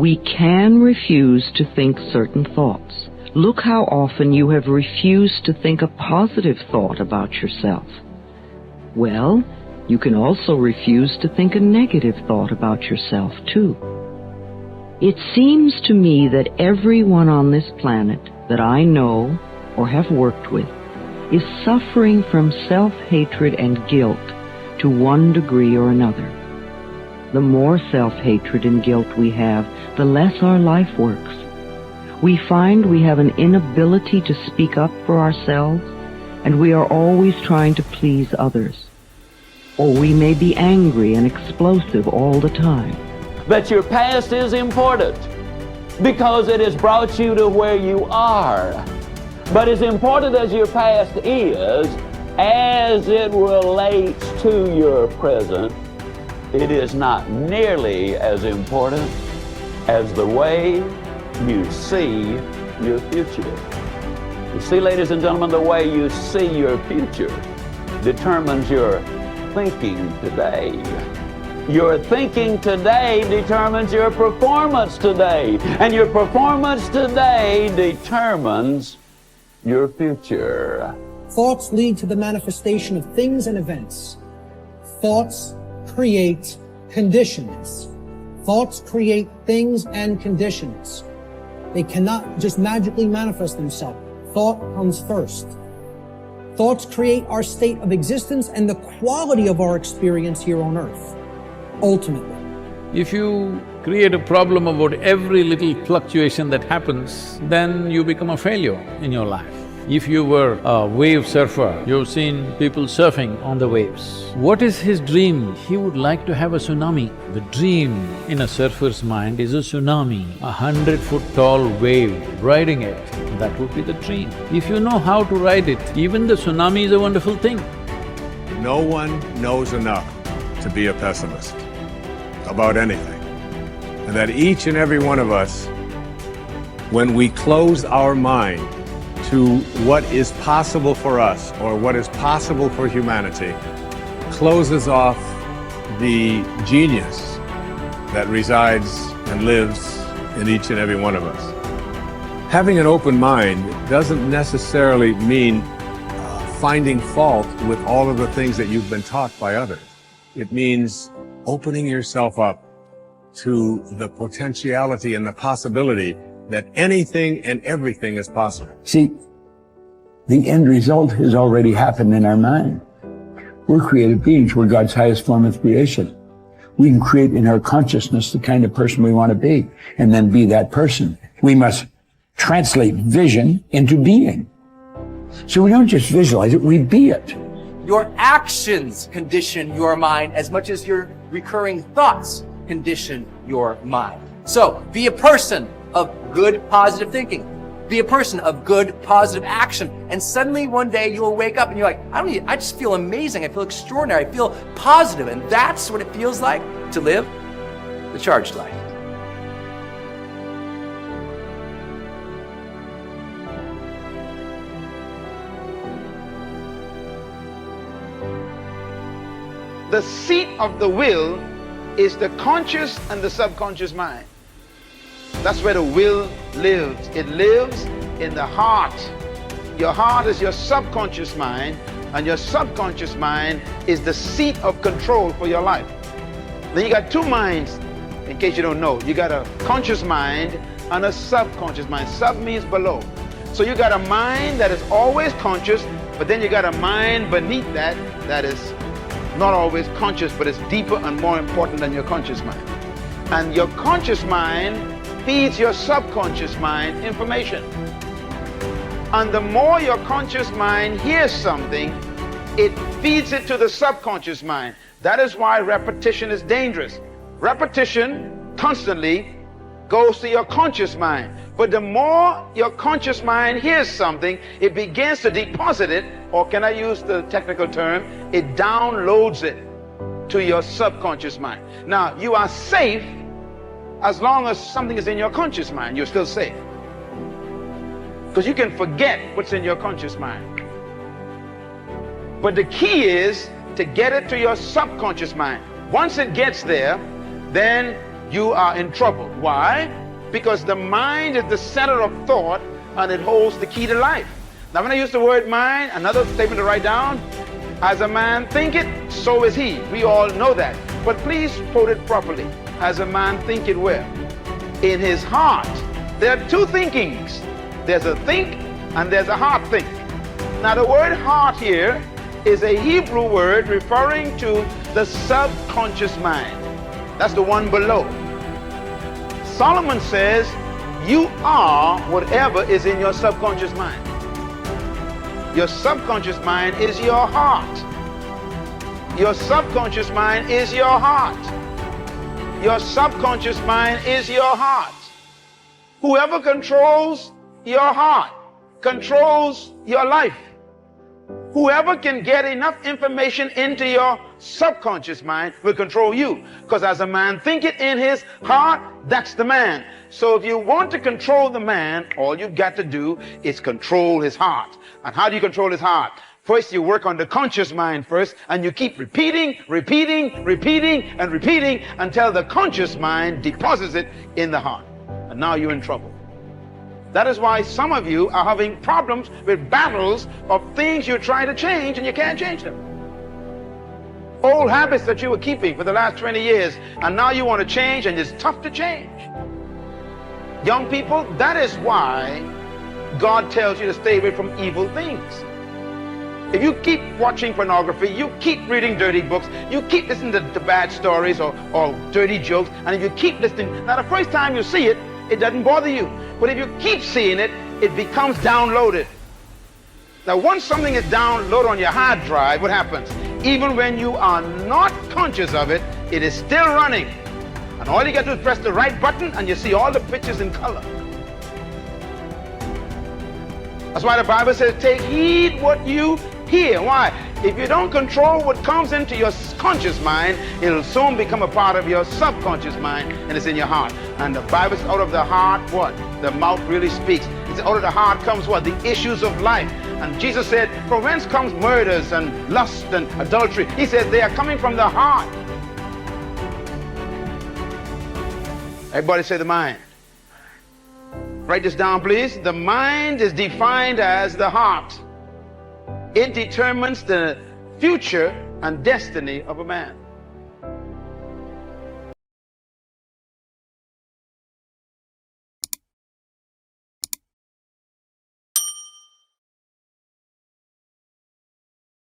We can refuse to think certain thoughts. Look how often you have refused to think a positive thought about yourself. Well, you can also refuse to think a negative thought about yourself, too. It seems to me that everyone on this planet that I know or have worked with is suffering from self-hatred and guilt to one degree or another. The more self-hatred and guilt we have, the less our life works. We find we have an inability to speak up for ourselves, and we are always trying to please others. Or we may be angry and explosive all the time. That your past is important because it has brought you to where you are. But as important as your past is, as it relates to your present, it is not nearly as important as the way you see your future. You see, ladies and gentlemen, the way you see your future determines your thinking today. Your thinking today determines your performance today, and your performance today determines your future. Thoughts lead to the manifestation of things and events. Thoughts create conditions. Thoughts create things and conditions. They cannot just magically manifest themselves. Thought comes first. Thoughts create our state of existence and the quality of our experience here on earth, ultimately. If you create a problem about every little fluctuation that happens, then you become a failure in your life. If you were a wave surfer, you've seen people surfing on the waves. What is his dream? He would like to have a tsunami. The dream in a surfer's mind is a tsunami, 100-foot tall wave, riding it. That would be the dream. If you know how to ride it, even the tsunami is a wonderful thing. No one knows enough to be a pessimist about anything. And that each and every one of us, when we close our mind to what is possible for us or what is possible for humanity, closes off the genius that resides and lives in each and every one of us. Having an open mind doesn't necessarily mean finding fault with all of the things that you've been taught by others. It means opening yourself up to the potentiality and the possibility that anything and everything is possible. See, the end result has already happened in our mind. We're creative beings. We're God's highest form of creation. We can create in our consciousness the kind of person we want to be, and then be that person. We must translate vision into being. So we don't just visualize it, we be it. Your actions condition your mind as much as your recurring thoughts condition your mind. So, be a person of good, positive thinking. Be a person of good, positive action. And suddenly one day you'll wake up and you're like, I just feel amazing. I feel extraordinary. I feel positive. And that's what it feels like to live the charged life. The seat of the will is the conscious and the subconscious mind. That's where the will lives. It lives in the heart. Your heart is your subconscious mind, and your subconscious mind is the seat of control for your life. Then you got two minds, in case you don't know. You got a conscious mind and a subconscious mind. Sub means below. So you got a mind that is always conscious, but then you got a mind beneath that that is not always conscious, but it's deeper and more important than your conscious mind. And your conscious mind feeds your subconscious mind information. And the more your conscious mind hears something, it feeds it to the subconscious mind. That is why repetition is dangerous. Repetition constantly goes to your conscious mind. But the more your conscious mind hears something, it begins to deposit it, or can I use the technical term, it downloads it to your subconscious mind. Now, you are safe as long as something is in your conscious mind. You're still safe. Because you can forget what's in your conscious mind. But the key is to get it to your subconscious mind. Once it gets there, then you are in trouble. Why? Because the mind is the center of thought and it holds the key to life. Now when I use the word mind, another statement to write down, as a man thinketh, so is he. We all know that. But please quote it properly. As a man thinketh where? In his heart. There are two thinkings. There's a think and there's a heart think. Now the word heart here is a Hebrew word referring to the subconscious mind. That's the one below. Solomon says, you are whatever is in your subconscious mind. Your subconscious mind is your heart. Your subconscious mind is your heart. Your subconscious mind is your heart. Whoever controls your heart controls your life. Whoever can get enough information into your subconscious mind will control you. Because as a man thinketh in his heart, that's the man. So if you want to control the man, all you've got to do is control his heart. And how do you control his heart? First, you work on the conscious mind first, and you keep repeating until the conscious mind deposits it in the heart. And now you're in trouble. That is why some of you are having problems with battles of things you're trying to change and you can't change them. Old habits that you were keeping for the last 20 years and now you want to change and it's tough to change. Young people, that is why God tells you to stay away from evil things. If you keep watching pornography, you keep reading dirty books, you keep listening to bad stories or dirty jokes, and if you keep listening, now the first time you see it, it doesn't bother you. But if you keep seeing it, it becomes downloaded. Now once something is downloaded on your hard drive, what happens? Even when you are not conscious of it, it is still running. And all you got to do is press the right button and you see all the pictures in color. That's why the Bible says, take heed what you hear. Why? If you don't control what comes into your conscious mind, it'll soon become a part of your subconscious mind and it's in your heart. And the Bible says, out of the heart, what? The mouth really speaks. It's out of the heart comes what? The issues of life. And Jesus said, from whence comes murders and lust and adultery? He says they are coming from the heart. Everybody say the mind. Write this down, please. The mind is defined as the heart. It determines the future and destiny of a man.